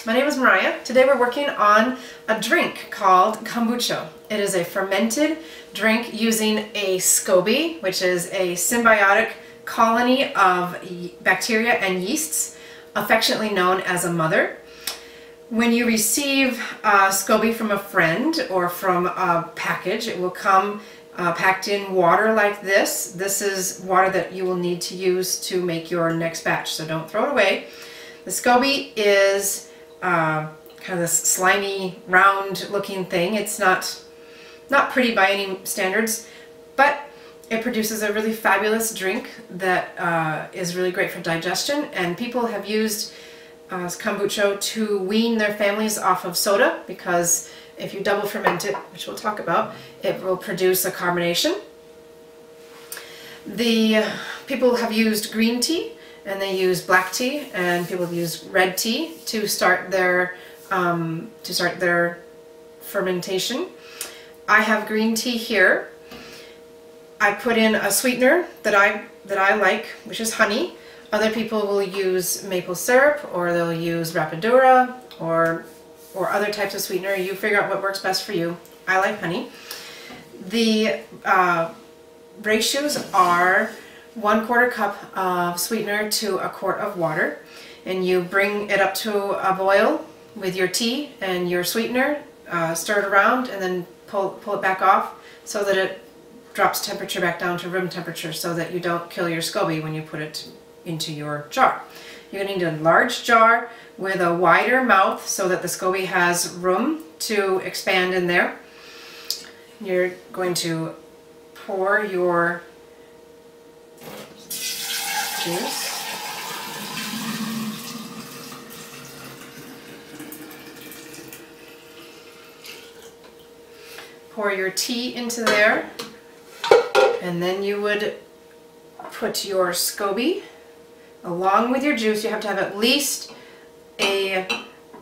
My name is Mariah. Today we're working on a drink called Kombucha. It is a fermented drink using a SCOBY, which is a symbiotic colony of bacteria and yeasts, affectionately known as a mother. When you receive a SCOBY from a friend or from a package, it will come packed in water like this. This is water that you will need to use to make your next batch, so don't throw it away. The SCOBY is kind of this slimy, round looking thing. It's not pretty by any standards, but it produces a really fabulous drink that is really great for digestion, and people have used kombucha to wean their families off of soda, because if you double ferment it, which we'll talk about, it will produce a carbonation. The people have used green tea, and they use black tea, and people have used red tea to start their fermentation. I have green tea here. I put in a sweetener that I like, which is honey. Other people will use maple syrup, or they'll use rapadura, or other types of sweetener. You figure out what works best for you. I like honey. The ratios are 1/4 cup of sweetener to 1 quart of water, and you bring it up to a boil with your tea and your sweetener, stir it around, and then pull it back off so that it drops temperature back down to room temperature, so that you don't kill your SCOBY when you put it into your jar. You're going to need a large jar with a wider mouth so that the SCOBY has room to expand in there. You're going to pour your juice. Pour your tea into there, and then you would put your SCOBY along with your juice. You have to have at least a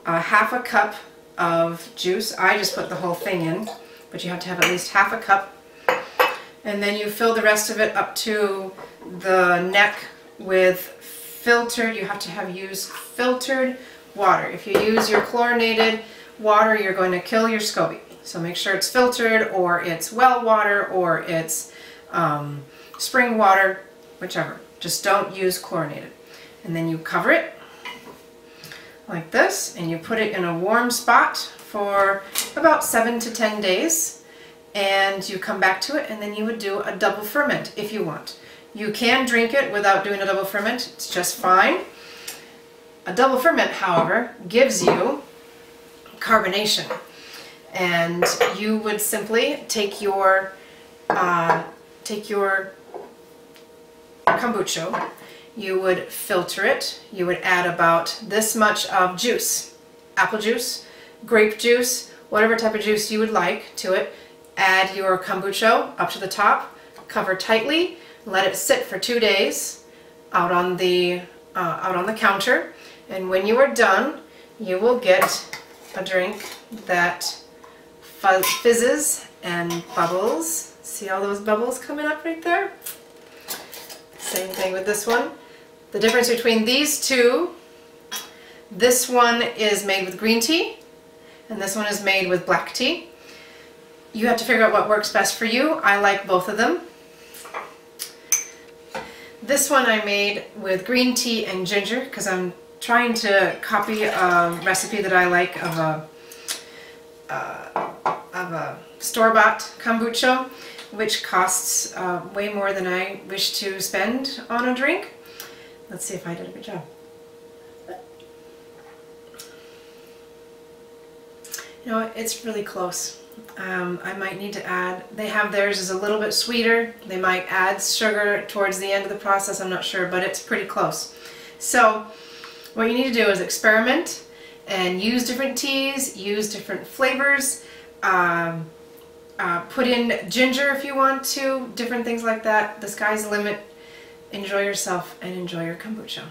1/2 cup of juice. I just put the whole thing in, but you have to have at least 1/2 cup. And then you fill the rest of it up to the neck with filtered, you have to have used filtered water. If you use your chlorinated water, you're going to kill your SCOBY. So make sure it's filtered, or it's well water, or it's spring water, whichever. Just don't use chlorinated. And then you cover it like this, and you put it in a warm spot for about 7 to 10 days, and you come back to it, and then you would do a double ferment if you want. You can drink it without doing a double ferment, it's just fine. A double ferment, however, gives you carbonation, and you would simply take your kombucha, you would filter it, you would add about this much of juice, apple juice, grape juice, whatever type of juice you would like to it. Add your kombucha up to the top, cover tightly, let it sit for 2 days out on the counter, and when you are done, you will get a drink that fizzes and bubbles. See all those bubbles coming up right there? Same thing with this one. The difference between these two, this one is made with green tea, and this one is made with black tea. You have to figure out what works best for you. I like both of them. This one I made with green tea and ginger, because I'm trying to copy a recipe that I like of a store-bought kombucha, which costs way more than I wish to spend on a drink. Let's see if I did a good job. You know, it's really close. I might need to add, they have theirs is a little bit sweeter. They might add sugar towards the end of the process, I'm not sure, but it's pretty close. So what you need to do is experiment and use different teas, use different flavors, put in ginger if you want to, different things like that. The sky's the limit. Enjoy yourself and enjoy your kombucha.